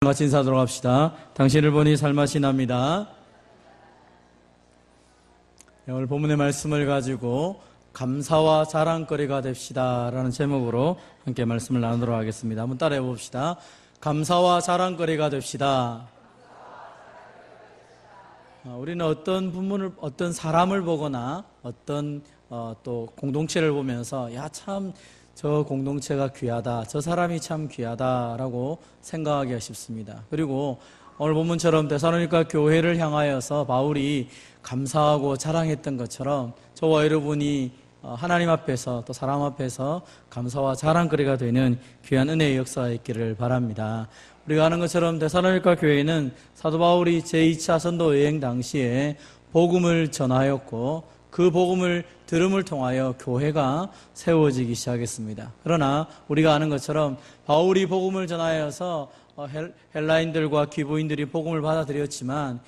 같이 인사하도록 합시다. 당신을 보니 살맛이 납니다. 오늘 본문의 말씀을 가지고 감사와 자랑거리가 됩시다 라는 제목으로 함께 말씀을 나누도록 하겠습니다. 한번 따라해 봅시다. 감사와 자랑거리가 됩시다. 우리는 어떤 부문을, 어떤 사람을 보거나 어떤 또 공동체를 보면서 참 저 공동체가 귀하다, 저 사람이 참 귀하다라고 생각하기가 쉽습니다. 그리고 오늘 본문처럼 데살로니가 교회를 향하여서 바울이 감사하고 자랑했던 것처럼 저와 여러분이 하나님 앞에서 또 사람 앞에서 감사와 자랑거리가 되는 귀한 은혜의 역사가 있기를 바랍니다. 우리가 아는 것처럼 데살로니가 교회는 사도 바울이 제2차 선도 여행 당시에 복음을 전하였고 그 복음을 들음을 통하여 교회가 세워지기 시작했습니다. 그러나 우리가 아는 것처럼 바울이 복음을 전하여서 헬라인들과 귀부인들이 복음을 받아들였지만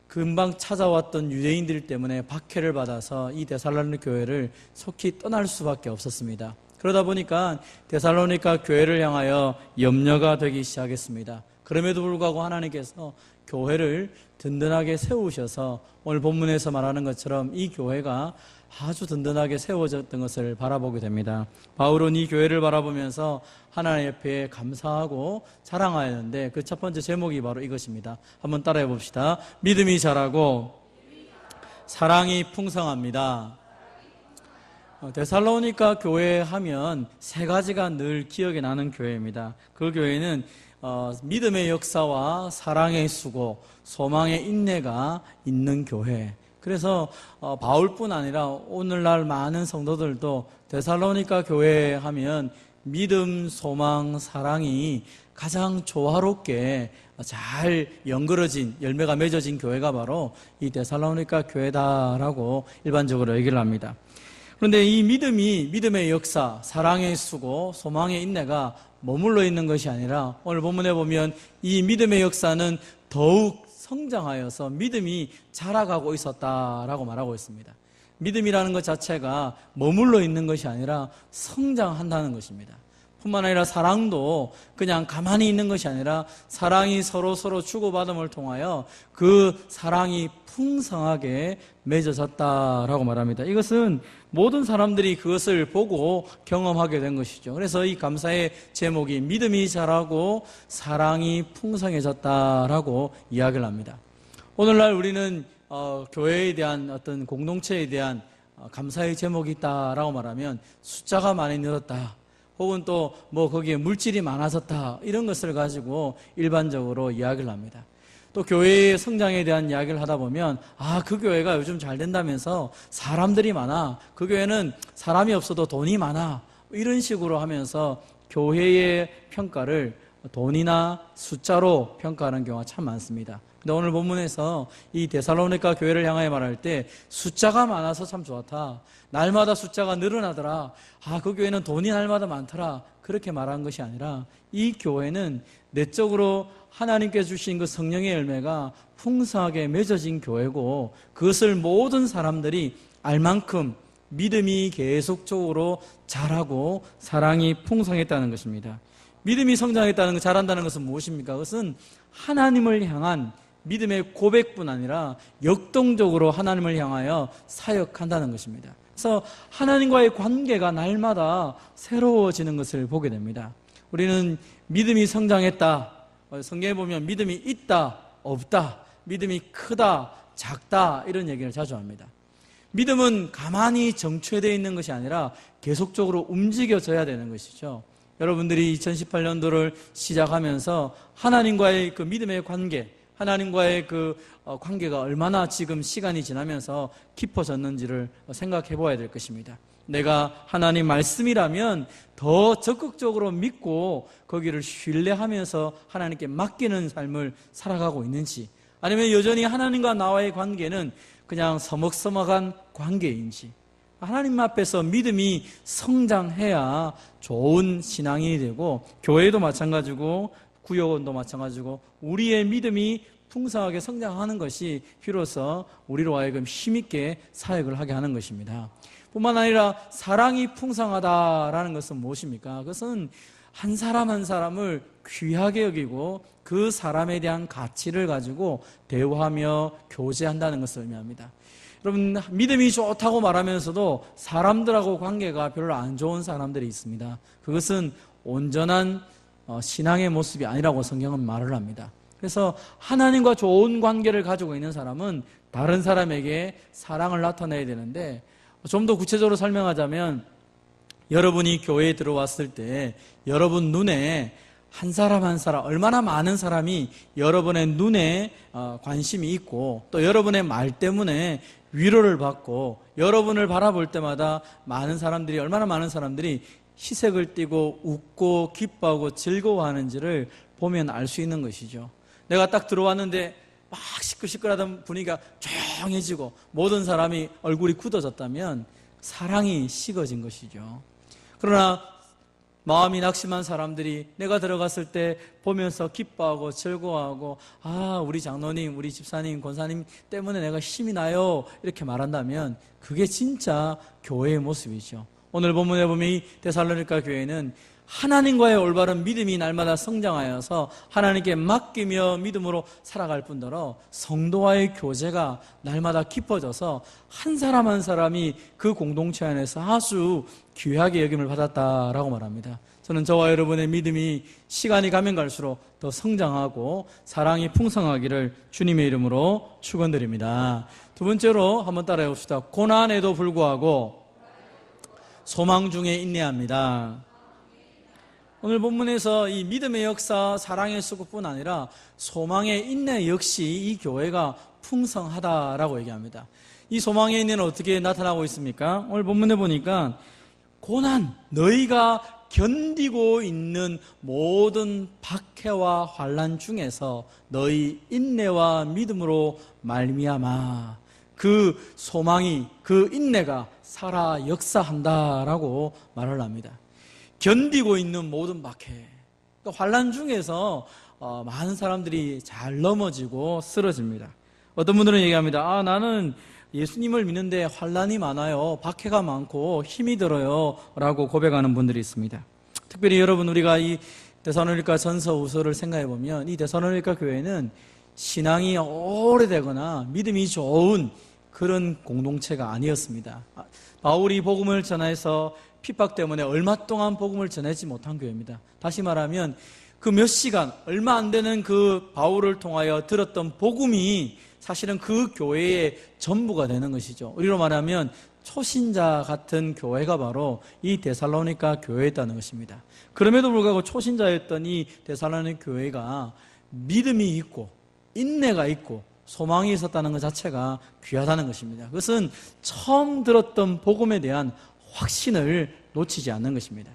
금방 찾아왔던 유대인들 때문에 박해를 받아서 이 데살로니가 교회를 속히 떠날 수밖에 없었습니다. 그러다 보니까 데살로니가 교회를 향하여 염려가 되기 시작했습니다. 그럼에도 불구하고 하나님께서 교회를 든든하게 세우셔서 오늘 본문에서 말하는 것처럼 이 교회가 아주 든든하게 세워졌던 것을 바라보게 됩니다. 바울은 이 교회를 바라보면서 하나님 앞에 감사하고 자랑하였는데 그 첫 번째 제목이 바로 이것입니다. 한번 따라해 봅시다. 믿음이 자라고 사랑이 풍성합니다. 데살로니가 교회 하면 세 가지가 늘 기억에 나는 교회입니다. 그 교회는 믿음의 역사와 사랑의 수고, 소망의 인내가 있는 교회. 그래서 바울뿐 아니라 오늘날 많은 성도들도 데살로니가 교회 하면 믿음, 소망, 사랑이 가장 조화롭게 잘 연그러진, 열매가 맺어진 교회가 바로 이 데살로니가 교회다라고 일반적으로 얘기를 합니다. 그런데 이 믿음의 역사, 사랑의 수고, 소망의 인내가 머물러 있는 것이 아니라 오늘 본문에 보면 이 믿음의 역사는 더욱 성장하여서 믿음이 자라가고 있었다라고 말하고 있습니다. 믿음이라는 것 자체가 머물러 있는 것이 아니라 성장한다는 것입니다. 뿐만 아니라 사랑도 그냥 가만히 있는 것이 아니라 사랑이 서로 주고받음을 통하여 그 사랑이 풍성하게 맺어졌다라고 말합니다. 이것은 모든 사람들이 그것을 보고 경험하게 된 것이죠. 그래서 이 감사의 제목이 믿음이 자라고 사랑이 풍성해졌다라고 이야기를 합니다. 오늘날 우리는 교회에 대한 어떤 공동체에 대한 감사의 제목이 있다라고 말하면 숫자가 많이 늘었다, 혹은 또 거기에 물질이 많아졌다, 이런 것을 가지고 일반적으로 이야기를 합니다. 또 교회의 성장에 대한 이야기를 하다 보면 그 교회가 요즘 잘 된다면서 사람들이 많아, 그 교회는 사람이 없어도 돈이 많아, 이런 식으로 하면서 교회의 평가를 돈이나 숫자로 평가하는 경우가 참 많습니다. 근데 오늘 본문에서 이 데살로니가 교회를 향하여 말할 때 숫자가 많아서 참 좋았다, 날마다 숫자가 늘어나더라, 그 교회는 돈이 날마다 많더라, 그렇게 말한 것이 아니라 이 교회는 내적으로 하나님께 주신 그 성령의 열매가 풍성하게 맺어진 교회고 그것을 모든 사람들이 알 만큼 믿음이 계속적으로 자라고 사랑이 풍성했다는 것입니다. 믿음이 성장했다는 것, 자란다는 것은 무엇입니까? 그것은 하나님을 향한 믿음의 고백뿐 아니라 역동적으로 하나님을 향하여 사역한다는 것입니다. 그래서 하나님과의 관계가 날마다 새로워지는 것을 보게 됩니다. 우리는 믿음이 성장했다, 성경에 보면 믿음이 있다, 없다, 믿음이 크다, 작다, 이런 얘기를 자주 합니다. 믿음은 가만히 정체되어 있는 것이 아니라 계속적으로 움직여져야 되는 것이죠. 여러분들이 2018년도를 시작하면서 하나님과의 그 믿음의 관계, 하나님과의 그 관계가 얼마나 지금 시간이 지나면서 깊어졌는지를 생각해 보아야 될 것입니다. 내가 하나님 말씀이라면 더 적극적으로 믿고 거기를 신뢰하면서 하나님께 맡기는 삶을 살아가고 있는지, 아니면 여전히 하나님과 나와의 관계는 그냥 서먹서먹한 관계인지, 하나님 앞에서 믿음이 성장해야 좋은 신앙인이 되고, 교회도 마찬가지고 구역원도 마찬가지고 우리의 믿음이 풍성하게 성장하는 것이 비로소 우리로 하여금 힘있게 사역을 하게 하는 것입니다. 뿐만 아니라 사랑이 풍성하다라는 것은 무엇입니까? 그것은 한 사람 한 사람을 귀하게 여기고 그 사람에 대한 가치를 가지고 대화하며 교제한다는 것을 의미합니다. 여러분, 믿음이 좋다고 말하면서도 사람들하고 관계가 별로 안 좋은 사람들이 있습니다. 그것은 온전한 신앙의 모습이 아니라고 성경은 말을 합니다. 그래서 하나님과 좋은 관계를 가지고 있는 사람은 다른 사람에게 사랑을 나타내야 되는데, 좀 더 구체적으로 설명하자면 여러분이 교회에 들어왔을 때 여러분 눈에 한 사람 한 사람, 얼마나 많은 사람이 여러분의 눈에 관심이 있고 또 여러분의 말 때문에 위로를 받고 여러분을 바라볼 때마다 얼마나 많은 사람들이 희색을 띠고 웃고 기뻐하고 즐거워하는지를 보면 알 수 있는 것이죠. 내가 딱 들어왔는데 막 시끌시끌하던 분위기가 조용해지고 모든 사람이 얼굴이 굳어졌다면 사랑이 식어진 것이죠. 그러나 마음이 낙심한 사람들이 내가 들어갔을 때 보면서 기뻐하고 즐거워하고, 우리 장로님, 우리 집사님, 권사님 때문에 내가 힘이 나요, 이렇게 말한다면 그게 진짜 교회의 모습이죠. 오늘 본문에 보면 이 데살로니가 교회는 하나님과의 올바른 믿음이 날마다 성장하여서 하나님께 맡기며 믿음으로 살아갈 뿐더러 성도와의 교제가 날마다 깊어져서 한 사람 한 사람이 그 공동체 안에서 아주 귀하게 여김을 받았다라고 말합니다. 저는 저와 여러분의 믿음이 시간이 가면 갈수록 더 성장하고 사랑이 풍성하기를 주님의 이름으로 축원드립니다. 두 번째로 한번 따라해 봅시다. 고난에도 불구하고 소망 중에 인내합니다. 오늘 본문에서 이 믿음의 역사, 사랑의 수고뿐 아니라 소망의 인내 역시 이 교회가 풍성하다라고 얘기합니다. 이 소망의 인내는 어떻게 나타나고 있습니까? 오늘 본문에 보니까 고난, 너희가 견디고 있는 모든 박해와 환난 중에서 너희 인내와 믿음으로 말미암아 그 소망이, 그 인내가 살아 역사한다라고 말을 합니다. 견디고 있는 모든 박해, 그러니까 환난 중에서 많은 사람들이 잘 넘어지고 쓰러집니다. 어떤 분들은 얘기합니다. 나는 예수님을 믿는데 환난이 많아요, 박해가 많고 힘이 들어요 라고 고백하는 분들이 있습니다. 특별히 여러분, 우리가 이 데살로니가 전서 후서를 생각해 보면 이 데살로니가 교회는 신앙이 오래되거나 믿음이 좋은 그런 공동체가 아니었습니다. 바울이 복음을 전해서 핍박 때문에 얼마 동안 복음을 전하지 못한 교회입니다. 다시 말하면 그 몇 시간, 얼마 안 되는 그 바울을 통하여 들었던 복음이 사실은 그 교회의 전부가 되는 것이죠. 우리로 말하면 초신자 같은 교회가 바로 이 데살로니가 교회였다는 것입니다. 그럼에도 불구하고 초신자였던 이 데살로니가 교회가 믿음이 있고 인내가 있고 소망이 있었다는 것 자체가 귀하다는 것입니다. 그것은 처음 들었던 복음에 대한 확신을 놓치지 않는 것입니다.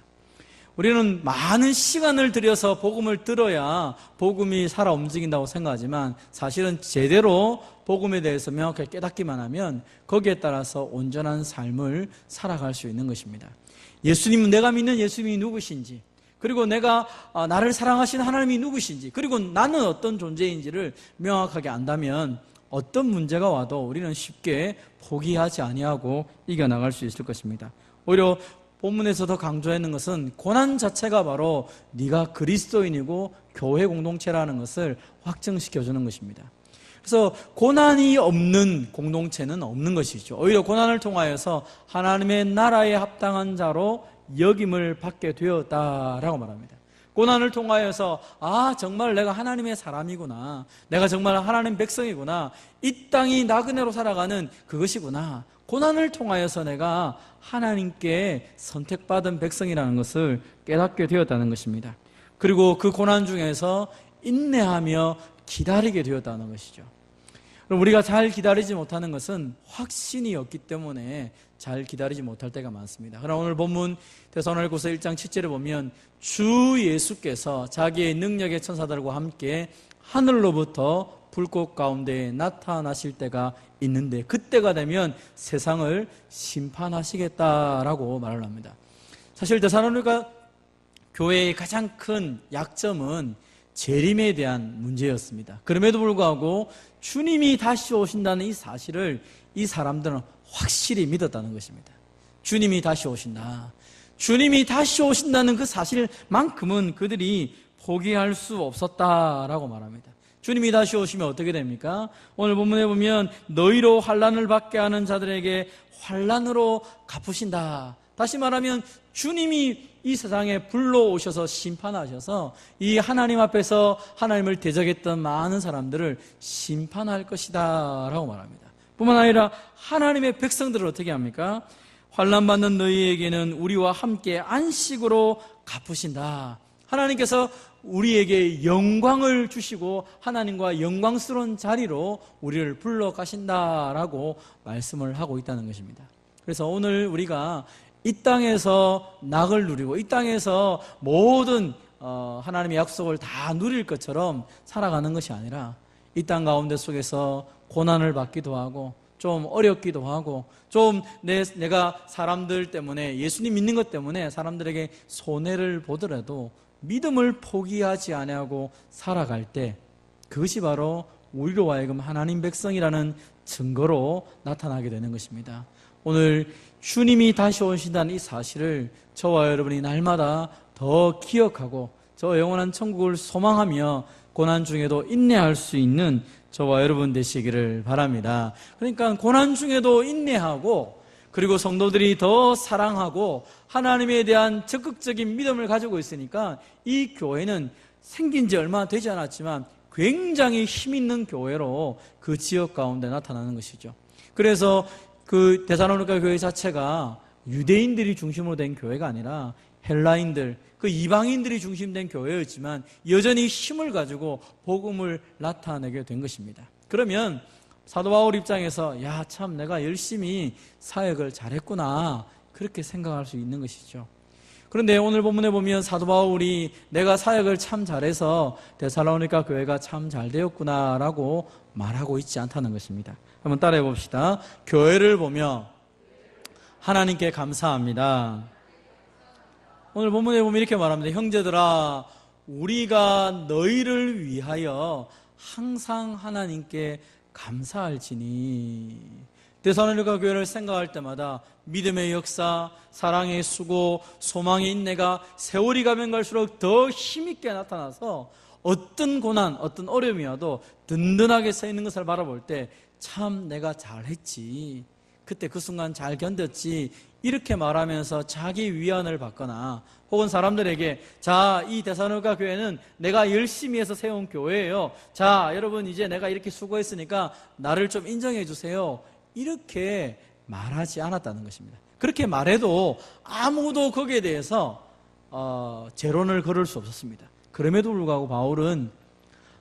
우리는 많은 시간을 들여서 복음을 들어야 복음이 살아 움직인다고 생각하지만 사실은 제대로 복음에 대해서 명확하게 깨닫기만 하면 거기에 따라서 온전한 삶을 살아갈 수 있는 것입니다. 예수님은, 내가 믿는 예수님이 누구신지, 그리고 내가 나를 사랑하시는 하나님이 누구신지, 그리고 나는 어떤 존재인지를 명확하게 안다면 어떤 문제가 와도 우리는 쉽게 포기하지 아니하고 이겨나갈 수 있을 것입니다. 오히려 본문에서 더 강조하는 것은 고난 자체가 바로 네가 그리스도인이고 교회 공동체라는 것을 확증시켜주는 것입니다. 그래서 고난이 없는 공동체는 없는 것이죠. 오히려 고난을 통하여서 하나님의 나라에 합당한 자로 여김을 받게 되었다라고 말합니다. 고난을 통하여서 정말 내가 하나님의 사람이구나, 내가 정말 하나님 백성이구나, 이 땅이 나그네로 살아가는 그것이구나, 고난을 통하여서 내가 하나님께 선택받은 백성이라는 것을 깨닫게 되었다는 것입니다. 그리고 그 고난 중에서 인내하며 기다리게 되었다는 것이죠. 그럼 우리가 잘 기다리지 못하는 것은 확신이 없기 때문에 잘 기다리지 못할 때가 많습니다. 그러나 오늘 본문 데살로니가서 1장 7절에 보면 주 예수께서 자기의 능력의 천사들과 함께 하늘로부터 불꽃 가운데 나타나실 때가 있는데 그때가 되면 세상을 심판하시겠다라고 말을 합니다. 사실 데살로니가 교회의 가장 큰 약점은 재림에 대한 문제였습니다. 그럼에도 불구하고 주님이 다시 오신다는 이 사실을 이 사람들은 확실히 믿었다는 것입니다. 주님이 다시 오신다, 주님이 다시 오신다는 그 사실만큼은 그들이 포기할 수 없었다라고 말합니다. 주님이 다시 오시면 어떻게 됩니까? 오늘 본문에 보면 너희로 환난을 받게 하는 자들에게 환난으로 갚으신다. 다시 말하면 주님이 이 세상에 불러오셔서 심판하셔서 이 하나님 앞에서 하나님을 대적했던 많은 사람들을 심판할 것이다 라고 말합니다. 뿐만 아니라 하나님의 백성들을 어떻게 합니까? 환난받는 너희에게는 우리와 함께 안식으로 갚으신다. 하나님께서 우리에게 영광을 주시고 하나님과 영광스러운 자리로 우리를 불러 가신다라고 말씀을 하고 있다는 것입니다. 그래서 오늘 우리가 이 땅에서 낙을 누리고 이 땅에서 모든 하나님의 약속을 다 누릴 것처럼 살아가는 것이 아니라 이 땅 가운데 속에서 고난을 받기도 하고 좀 어렵기도 하고 좀 내가 사람들 때문에 예수님 믿는 것 때문에 사람들에게 손해를 보더라도 믿음을 포기하지 아니하고 살아갈 때 그것이 바로 우리로 하여금 하나님 백성이라는 증거로 나타나게 되는 것입니다. 오늘 주님이 다시 오신다는 이 사실을 저와 여러분이 날마다 더 기억하고 저 영원한 천국을 소망하며 고난 중에도 인내할 수 있는 저와 여러분 되시기를 바랍니다. 그러니까 고난 중에도 인내하고 그리고 성도들이 더 사랑하고 하나님에 대한 적극적인 믿음을 가지고 있으니까 이 교회는 생긴 지 얼마 되지 않았지만 굉장히 힘 있는 교회로 그 지역 가운데 나타나는 것이죠. 그래서 그 데살로니가 교회 자체가 유대인들이 중심으로 된 교회가 아니라 헬라인들, 그 이방인들이 중심된 교회였지만 여전히 힘을 가지고 복음을 나타내게 된 것입니다. 그러면 사도 바울 입장에서 야, 참 내가 열심히 사역을 잘했구나 그렇게 생각할 수 있는 것이죠. 그런데 오늘 본문에 보면 사도 바울이 내가 사역을 참 잘해서 데살로니가 교회가 참 잘 되었구나라고 말하고 있지 않다는 것입니다. 한번 따라해 봅시다. 교회를 보며 하나님께 감사합니다. 오늘 본문에 보면 이렇게 말합니다. 형제들아, 우리가 너희를 위하여 항상 하나님께 감사할지니. 데살로니가 교회를 생각할 때마다 믿음의 역사, 사랑의 수고, 소망의 인내가 세월이 가면 갈수록 더 힘있게 나타나서 어떤 고난, 어떤 어려움이 와도 든든하게 서 있는 것을 바라볼 때 참 내가 잘했지, 그때 그 순간 잘 견뎠지, 이렇게 말하면서 자기 위안을 받거나 혹은 사람들에게 자, 이 데살로니가 교회는 내가 열심히 해서 세운 교회예요. 자, 여러분 이제 내가 이렇게 수고했으니까 나를 좀 인정해 주세요. 이렇게 말하지 않았다는 것입니다. 그렇게 말해도 아무도 거기에 대해서 재론을 걸을 수 없었습니다. 그럼에도 불구하고 바울은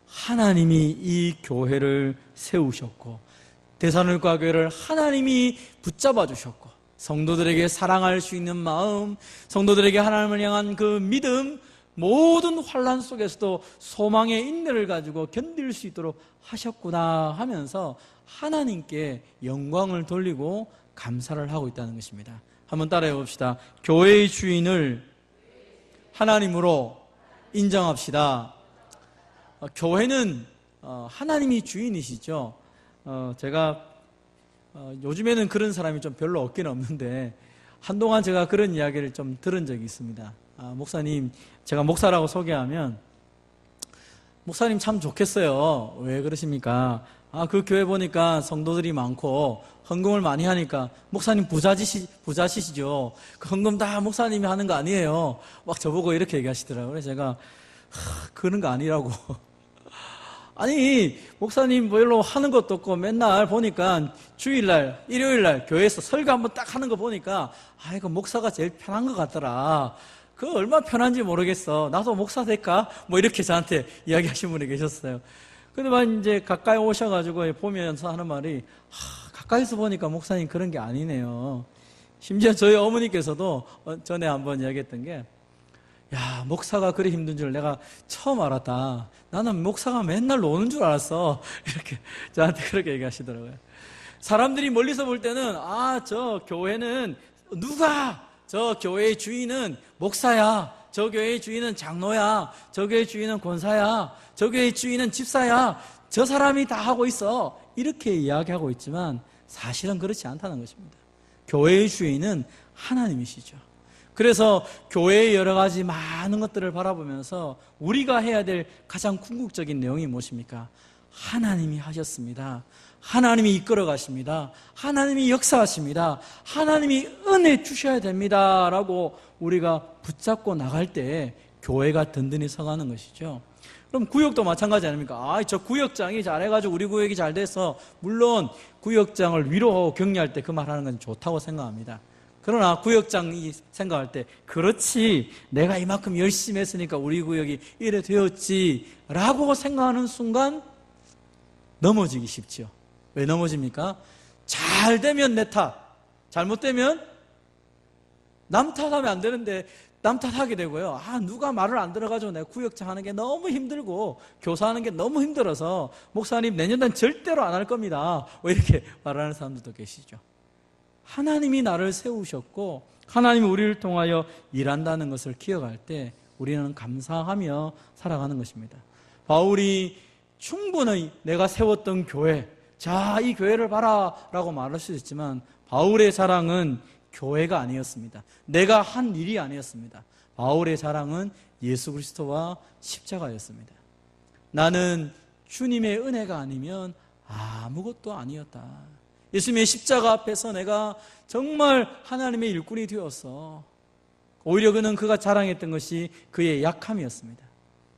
하나님이 이 교회를 세우셨고 데살로니가 교회를 하나님이 붙잡아 주셨고 성도들에게 사랑할 수 있는 마음, 성도들에게 하나님을 향한 그 믿음, 모든 환난 속에서도 소망의 인내를 가지고 견딜 수 있도록 하셨구나 하면서 하나님께 영광을 돌리고 감사를 하고 있다는 것입니다. 한번 따라해 봅시다. 교회의 주인을 하나님으로 인정합시다. 교회는 하나님이 주인이시죠. 제가 요즘에는 그런 사람이 좀 별로 없긴 없는데 한동안 제가 그런 이야기를 좀 들은 적이 있습니다. 목사님, 제가 목사라고 소개하면 목사님 참 좋겠어요. 왜 그러십니까? 그 교회 보니까 성도들이 많고 헌금을 많이 하니까 목사님 부자시죠. 그 헌금 다 목사님이 하는 거 아니에요. 막 저보고 이렇게 얘기하시더라고요. 그래서 제가 그런 거 아니라고. 아니, 목사님 별로 하는 것도 없고 맨날 보니까 주일날, 일요일날 교회에서 설교 한번 딱 하는 거 보니까 이거 목사가 제일 편한 것 같더라. 그거 얼마나 편한지 모르겠어. 나도 목사 될까? 뭐 이렇게 저한테 이야기하신 분이 계셨어요. 근데 이제 가까이 오셔가지고 보면서 하는 말이 가까이서 보니까 목사님 그런 게 아니네요. 심지어 저희 어머니께서도 전에 한번 이야기했던 게 야, 목사가 그리 힘든 줄 내가 처음 알았다. 나는 목사가 맨날 노는 줄 알았어. 이렇게 저한테 그렇게 얘기하시더라고요. 사람들이 멀리서 볼 때는 저 교회는 저 교회의 주인은 목사야. 저 교회의 주인은 장로야. 저 교회의 주인은 권사야. 저 교회의 주인은 집사야. 저 사람이 다 하고 있어. 이렇게 이야기하고 있지만 사실은 그렇지 않다는 것입니다. 교회의 주인은 하나님이시죠. 그래서 교회의 여러 가지 많은 것들을 바라보면서 우리가 해야 될 가장 궁극적인 내용이 무엇입니까? 하나님이 하셨습니다. 하나님이 이끌어 가십니다. 하나님이 역사하십니다. 하나님이 은혜 주셔야 됩니다. 라고 우리가 붙잡고 나갈 때 교회가 든든히 서가는 것이죠. 그럼 구역도 마찬가지 아닙니까? 저 구역장이 잘해가지고 우리 구역이 잘 돼서, 물론 구역장을 위로하고 격려할 때 그 말하는 건 좋다고 생각합니다. 그러나 구역장이 생각할 때, 그렇지, 내가 이만큼 열심히 했으니까 우리 구역이 이래 되었지 라고 생각하는 순간 넘어지기 쉽죠. 왜 넘어집니까? 잘 되면 내 탓, 잘못되면 남 탓하면 안 되는데 남 탓하게 되고요. 누가 말을 안 들어가지고 내가 구역장 하는 게 너무 힘들고 교사하는 게 너무 힘들어서 목사님 내년엔 절대로 안 할 겁니다, 왜 이렇게 말하는 사람들도 계시죠. 하나님이 나를 세우셨고 하나님이 우리를 통하여 일한다는 것을 기억할 때 우리는 감사하며 살아가는 것입니다. 바울이 충분히 내가 세웠던 교회, 자, 이 교회를 봐라 라고 말할 수 있지만 바울의 자랑은 교회가 아니었습니다. 내가 한 일이 아니었습니다. 바울의 자랑은 예수 그리스도와 십자가였습니다. 나는 주님의 은혜가 아니면 아무것도 아니었다. 예수님의 십자가 앞에서 내가 정말 하나님의 일꾼이 되었어. 오히려 그가 자랑했던 것이 그의 약함이었습니다.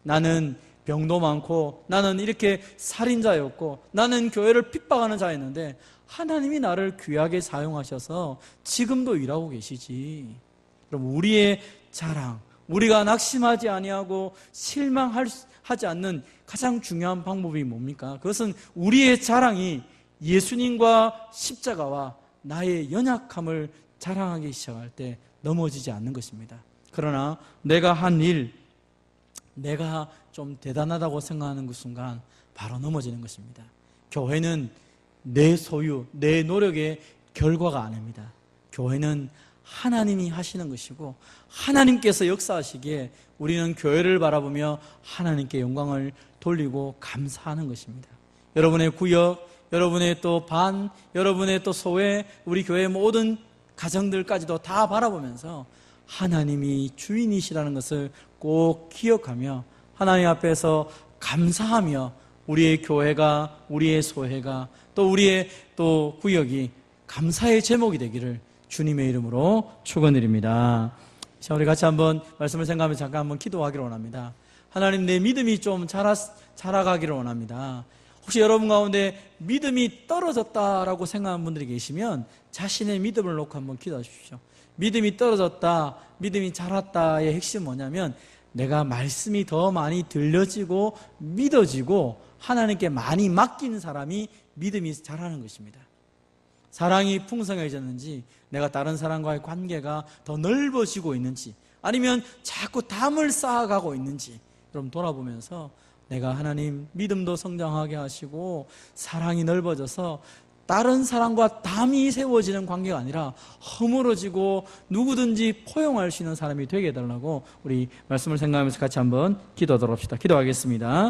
나는 병도 많고, 나는 이렇게 살인자였고, 나는 교회를 핍박하는 자였는데 하나님이 나를 귀하게 사용하셔서 지금도 일하고 계시지. 그럼 우리의 자랑, 우리가 낙심하지 아니하고 실망하지 않는 가장 중요한 방법이 뭡니까? 그것은 우리의 자랑이 예수님과 십자가와 나의 연약함을 자랑하기 시작할 때 넘어지지 않는 것입니다. 그러나 내가 한 일, 내가 좀 대단하다고 생각하는 그 순간 바로 넘어지는 것입니다. 교회는 내 소유, 내 노력의 결과가 아닙니다. 교회는 하나님이 하시는 것이고 하나님께서 역사하시기에 우리는 교회를 바라보며 하나님께 영광을 돌리고 감사하는 것입니다. 여러분의 구역, 여러분의 또 반, 여러분의 또 소회, 우리 교회의 모든 가정들까지도 다 바라보면서 하나님이 주인이시라는 것을 꼭 기억하며 하나님 앞에서 감사하며 우리의 교회가, 우리의 소회가, 또 우리의 또 구역이 감사의 제목이 되기를 주님의 이름으로 축원드립니다. 자, 우리 같이 한번 말씀을 생각하면서 잠깐 한번 기도하기를 원합니다. 하나님, 내 믿음이 좀 자라가기를 원합니다. 혹시 여러분 가운데 믿음이 떨어졌다라고 생각하는 분들이 계시면 자신의 믿음을 놓고 한번 기도해 주십시오. 믿음이 떨어졌다, 믿음이 자랐다의 핵심은 뭐냐면 내가 말씀이 더 많이 들려지고 믿어지고 하나님께 많이 맡기는 사람이 믿음이 자라는 것입니다. 사랑이 풍성해졌는지, 내가 다른 사람과의 관계가 더 넓어지고 있는지, 아니면 자꾸 담을 쌓아가고 있는지 여러분 돌아보면서 내가 하나님 믿음도 성장하게 하시고 사랑이 넓어져서 다른 사람과 담이 세워지는 관계가 아니라 허물어지고 누구든지 포용할 수 있는 사람이 되게 해달라고 우리 말씀을 생각하면서 같이 한번 기도하도록 합시다. 기도하겠습니다.